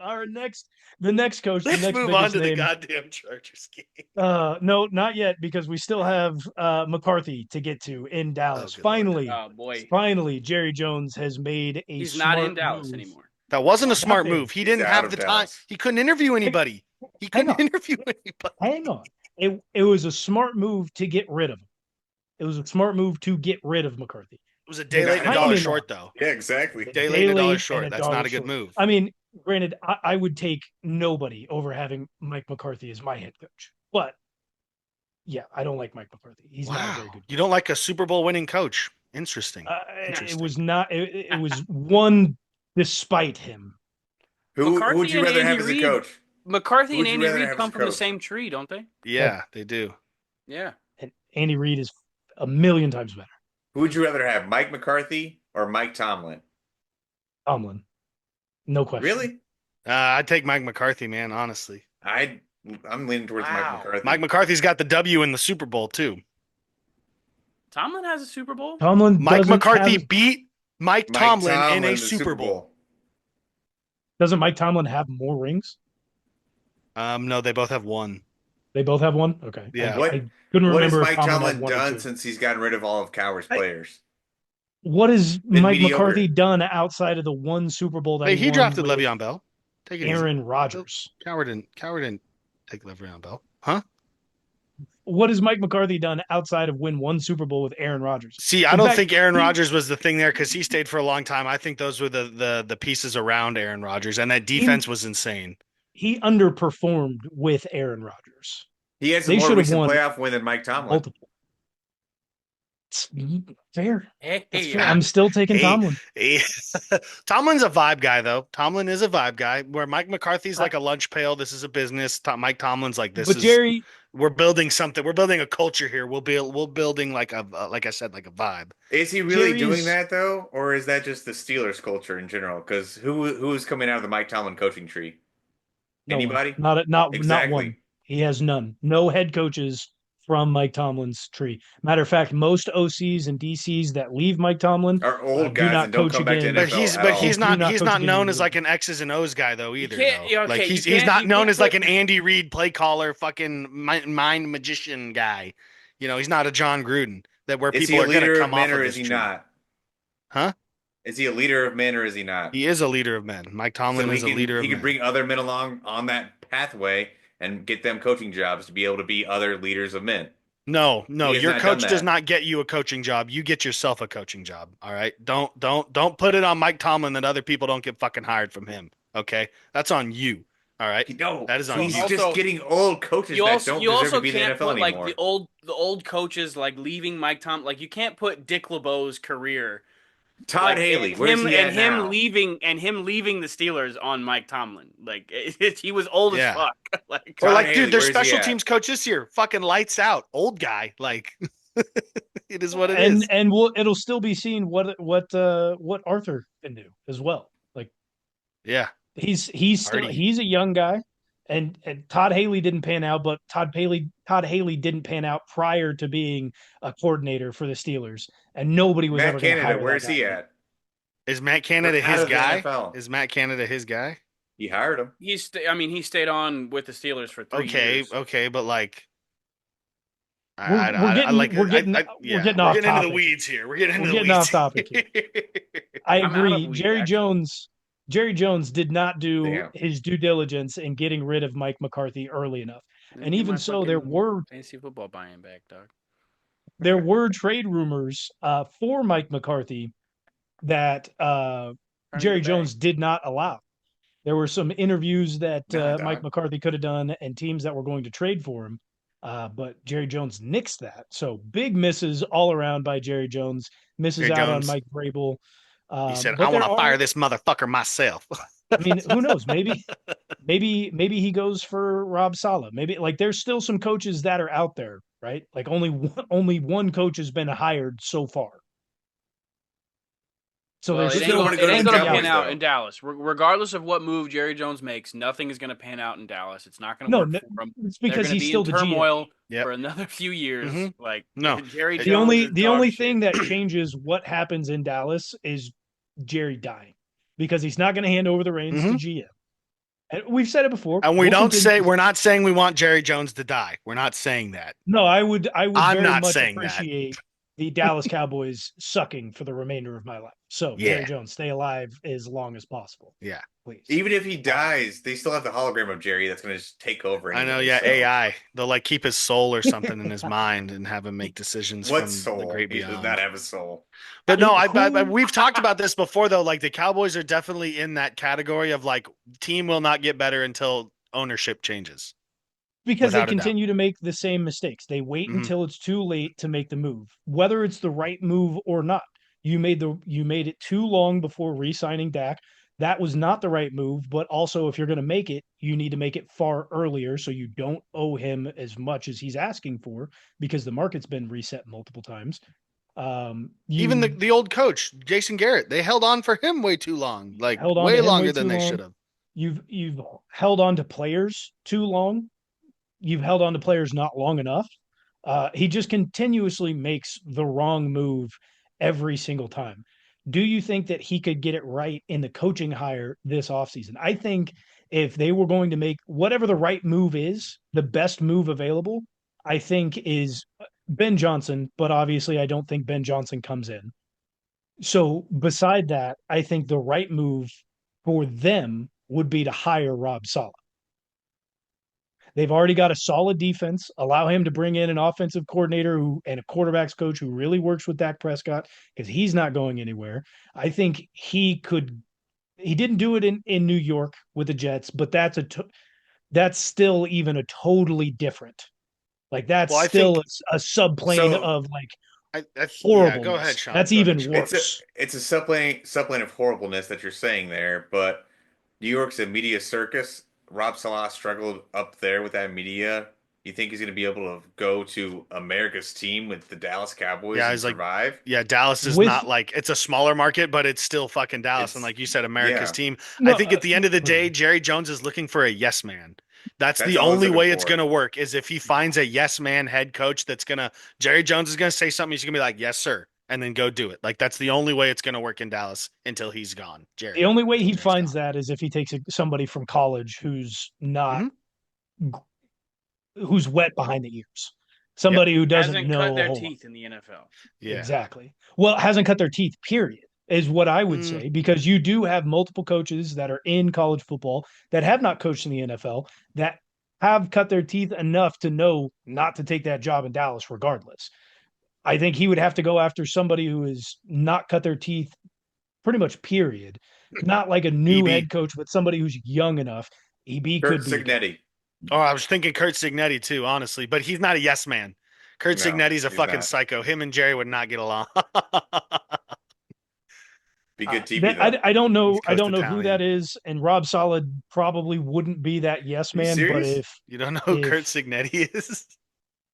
right. The next coach, the Let's next move on biggest to the name. goddamn Chargers game. No, not yet, because we still have McCarthy to get to in Oh, Dallas. good lord. Oh boy, Finally, Jerry Jones has made a he's not in smart Dallas move. anymore. That wasn't a He got smart there. move. He He's didn't out have of the time. Dallas. He couldn't interview Hang anybody. He hang couldn't on, interview anybody. hang on. It was a smart move to get rid of him. It was a smart move to get rid of McCarthy. It was a The day late and a dollar timing short, on though. Yeah, exactly. Day late day and a dollar late and short. a That's not dollar a good short. move. I mean, granted, I would take nobody over having Mike McCarthy as my head coach, but yeah, I don't like Mike McCarthy. He's not a very Wow. good. You don't like a Super Bowl winning coach. Interesting. It was not. It was one despite him. Who would McCarthy you and rather Andy have as a Reid. coach? McCarthy Who and would you Andy rather Reid have as come a from the coach? same tree, don't they? Yeah, they do. Yeah. And Andy Reid is a million times better. Who would you rather have, Mike McCarthy or Mike Tomlin? Tomlin, no question. Really? I'd take Mike McCarthy, man, honestly. I'm leaning towards Mike Wow. McCarthy. Mike McCarthy's got the W in the Super Bowl, too. Tomlin has a Super Bowl. Tomlin Mike doesn't McCarthy have. beat Mike Mike Tomlin in Tomlin a in the Super Bowl. Doesn't Mike Tomlin have more rings? No, they both have one. They both have one. Okay. Yeah. I couldn't What has remember if Mike Tomlin had Tomlin one or done two. since he's gotten rid of all of Cowher's I- players? What has Been Mike mediocre. McCarthy done outside of the one Super Bowl that Hey, he won drafted with Le'Veon Bell. Take it Aaron easy. Rodgers? Coward didn't take Le'Veon Bell. Huh? What has Mike McCarthy done outside of win one Super Bowl with Aaron Rodgers? See, I In don't fact, think Aaron Rodgers was the thing there because he stayed for a long time. I think those were the pieces around Aaron Rodgers, and that defense was insane. He underperformed with Aaron Rodgers. He has a They more should have recent won playoff win than Mike Tomlin. multiple. It's fair. Hey, That's fair. I'm still taking Tomlin. Hey. Tomlin's a vibe guy, though. Tomlin is a vibe guy. Where Mike McCarthy's like a lunch pail. This is a business. Mike Tomlin's like this. But Jerry, We're building something. We're building a culture here. We're building like like I said, like a vibe. Is he really Jerry's- doing that though, or is that just the Steelers culture in general? Because who's coming out of the Mike Tomlin coaching tree? no one. Anybody? Not Exactly. one. He has none. No head coaches from Mike Tomlin's tree. Matter of fact, most OCs and DCs that leave Mike Tomlin Are old do guys not and don't coach come back to again. But NFL he's at but all. he's Do not not he's coach not again known in as the like an X's and O's guy though either. can't- Though. okay, Like you he's can't- not you known can't as like put- an Andy Reid play caller, fucking mind magician guy. You know, he's not a John Gruden that where Is he people a are going to leader of come off men or of is this he tree. not? Huh? Is he a leader of men or is he not? He is a leader of men. Mike Tomlin is a leader of He men. can bring other men along on that pathway and get them coaching jobs to be able to be other leaders of men. No, He has your not coach done does that. not get you a coaching job. You get yourself a coaching job. All right. Don't put it on Mike Tomlin that other people don't get fucking hired from him. Okay, that's on you. All right. No, That is on he's you. just Also- getting old coaches You that also don't you deserve also to be in the can't NFL put like anymore. the old coaches like leaving Mike Tom, like you can't put Dick LeBeau's career Todd like, Haley, and where's him he at and him now? leaving the Steelers on Mike Tomlin. Like he was old Yeah. as fuck. Like Or Todd like, Haley, dude, their where's he special at? teams coach this year, fucking lights out, old guy. Like, it is what it is. And it'll still be seen what Arthur can do as well. Like Yeah, he's still Hardy. he's a young guy, and Todd Haley didn't pan out, but Todd Haley didn't pan out prior to being a coordinator for the Steelers, and nobody was ever Matt going to hire Canada, where's that guy. he at? Is Matt Canada Out his of the guy? NFL. Is Matt Canada his guy? He hired him. he stayed on with the Steelers for 3 years. Okay, but like, We're getting off We're getting into the topic. weeds here. We're getting into We're the getting weeds. off topic here. I I'm out of agree. weed, Jerry actually. Jones did not do Damn. his due diligence in getting rid of Mike McCarthy early enough. Let And me get even my so, there fucking were fantasy football buy-in back, dog. trade rumors for Mike McCarthy that Jerry Jones did not allow. There were some interviews that Nah, Mike dog. McCarthy could have done and teams that were going to trade for him. But Jerry Jones nixed that. So big misses all around by Jerry Jones. Misses Jerry out Jones. on Mike Vrabel. He said, But "I want there to fire are- this motherfucker myself." I mean, who knows? Maybe he goes for Rob Saleh. Maybe like there's still some coaches that are out there, right? Like only one coach has been hired so far. So Well, there's it ain't still gonna, wanna it go to ain't the gonna Cowboys, pan out though. in Dallas. Regardless of what move Jerry Jones makes, nothing is gonna pan out in Dallas. It's not gonna No, work no, for him. it's They're because gonna he's be still in the GM. turmoil Yep. for another few years. Mhm. Like No. Jerry The Jones is The dog only shit. thing that changes what happens in Dallas is Jerry dying because he's not going to hand over the reins to GM. And we've said it before. And we We'll don't continue say to we're not saying we want Jerry Jones to die. We're not saying that. No, I would I'm very not much saying that. appreciate the Dallas Cowboys sucking for the remainder of my life. So, Yeah. Jerry Jones, stay alive as long as possible. Yeah. Please. Even if he dies, they still have the hologram of Jerry that's going to just take over. I know, anyway, yeah, so- AI. They'll like keep his soul or something in his mind and have him make decisions What from the soul? great He does beyond. not have a soul. But no, Who- we've talked about this before though. Like the Cowboys are definitely in that category of like team will not get better until ownership changes. Because they Without a doubt. continue to make the same mistakes. They wait Mhm. until it's too late to make the move, whether it's the right move or not. You made it too long before re-signing Dak. That was not the right move, but also if you're going to make it, you need to make it far earlier so you don't owe him as much as he's asking for because the market's been reset multiple times. Even You the old coach, Jason Garrett, they held on for him way too long. Like held on way to him longer way than too they long. should have. You've held on to players too long. You've held on to players not long enough. He just continuously makes the wrong move every single time. Do you think that he could get it right in the coaching hire this offseason? I think if they were going to make whatever the right move is, the best move available, I think is Ben Johnson, but obviously I don't think Ben Johnson comes in. So beside that, I think the right move for them would be to hire Rob Saleh. They've already got a solid defense. Allow him to bring in an offensive coordinator who and a quarterbacks coach who really works with Dak Prescott because he's not going anywhere. I think he could. He didn't do it in New York with the Jets, but that's still even a totally different. Like that's Well, I think still a subplane So of like yeah, go ahead, horribleness. Sean. That's Go ahead, even Sean. worse. It's a subplane of horribleness that you're saying there, but New York's a media circus. Rob Salah struggled up there with that media. You think he's going to be able to go to America's team with the Dallas Cowboys Yeah, and he's like, survive? yeah, Dallas is With not like it's a smaller market, but it's still fucking Dallas. And It's like you said, America's yeah, team. I no, think at the end of the day, Jerry Jones is looking for a yes man. That's that's the all I was only looking way it's for. gonna work is if he finds a yes man head coach that's gonna Jerry Jones is gonna say something, he's gonna be like, yes, sir, and then go do it. Like that's the only way it's gonna work in Dallas until he's gone. the Jerry. only way Until he Jerry's finds gone. that is if he takes somebody from college Hmm. who's wet behind the ears. Yep. Somebody who doesn't Hasn't know cut a their whole lot. teeth in the NFL. Yeah. Exactly. Well, hasn't cut their teeth, period, is what I would Mm. say, because you do have multiple coaches that are in college football that have not coached in the NFL that have cut their teeth enough to know not to take that job in Dallas regardless. I think he would have to go after somebody who has not cut their teeth pretty much, period. Not like a new EB. head coach, but somebody who's young enough. EB Kurt could be. Signetti. Oh, I was thinking Kurt Signetti too, honestly, but he's not a yes man. Kurt No, Signetti's a he's fucking not. psycho. Him and Jerry would not get along. Be good TV though. I don't know. East I Coast don't know who Italian. that is, and Rob Solid probably wouldn't be that yes Are you man. But serious? if You don't know who if Kurt Signetti is?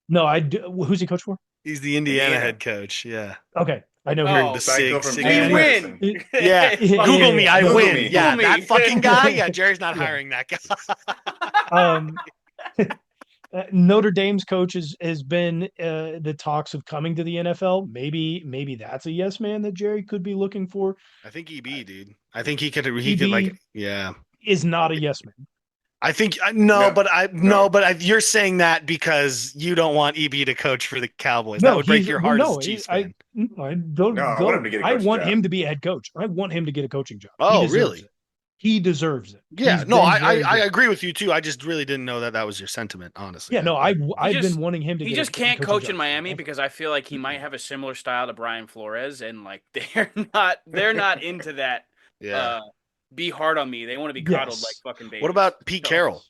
no, I do, who's he coach for? He's the Indiana Indiana. head coach. Yeah. Okay, I know Oh, The Psycho Sig, from Sig We James And- win. Madison. Yeah. Yeah, Google me. I Google win. me. Yeah. Google That me. fucking guy. Yeah. Jerry's not Yeah. hiring that guy. um, Notre Dame's coach has been the talks of coming to the NFL. Maybe that's a yes man that Jerry could be looking for. I think EB, dude. I think he could EB like, yeah. is not a yes man. I think No, you're saying that because you don't want EB to coach for the Cowboys. No, That would break he's your well, heart no. as a Chiefs I fan. don't No, I go. want him to get a I coaching want job. him to be a head coach. I want him to get a coaching job. He Oh, deserves really? it. He deserves it. Yeah. He's No, been I very good. agree with you too. I just really didn't know that was your sentiment, honestly. Yeah, no, I've just- been wanting him to. He get just a can't coaching coach job in Miami forever. because I feel like he might have a similar style to Brian Flores, and like they're not into that. Yeah. Be hard on me. They want to be coddled Yes. like fucking babies. What about Pete Carroll?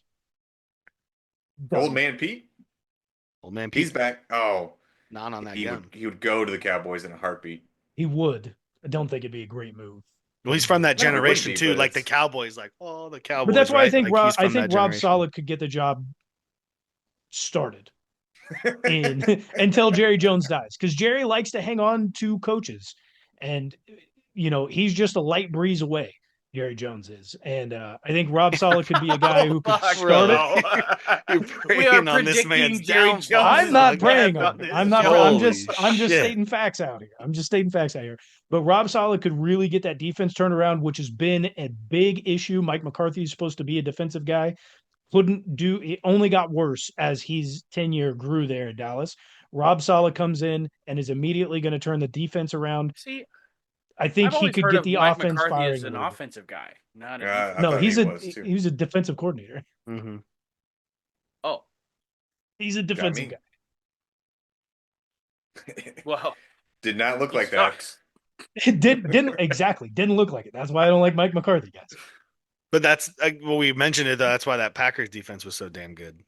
Old man Pete? Old man He's Pete. back. Oh, Not on that he gun. would go to the Cowboys in a heartbeat. He would. I don't think it'd be a great move. Well, he's from that No, it wouldn't generation be, too. but Like the it's- Cowboys, like, oh, the Cowboys. But that's why right? I think Like, he's from that Rob generation. Solid could get the job started in until Jerry Jones dies, because Jerry likes to hang on to coaches, and he's just a light breeze away. Jerry Jones is. And I think Rob Sala could be a guy who could Fuck, start it. You're We are preying on this predicting man's Jerry downfall. Jones I'm is not the praying best on on it. this I'm not. show. I'm just shit. stating facts out here. I'm just stating facts out here. But Rob Sala could really get that defense turned around, which has been a big issue. Mike McCarthy is supposed to be a defensive guy. Couldn't do it, only got worse as his tenure grew there at Dallas. Rob Sala comes in and is immediately going to turn the defense around. See, I think I've he always could heard get of the Mike offense McCarthy firing as a an little bit. offensive guy, not a Yeah, defensive. I No, thought he's he a was too. he was a defensive coordinator. Mm-hmm. Oh, He's a Got defensive me. guy. well, Did not look he like that. sucks. It didn't look like it. That's why I don't like Mike McCarthy, guys. But that's well, we mentioned it though. That's why that Packers defense was so damn good.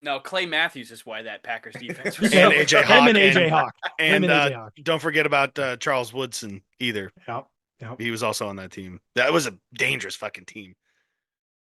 No, Clay Matthews is why that Packers defense was And so AJ good. Him Hawk and AJ and- Hawk. Him And and AJ Hawk. don't forget about Charles Woodson either. Yep. Yep. He was also on that team. That was a dangerous fucking team.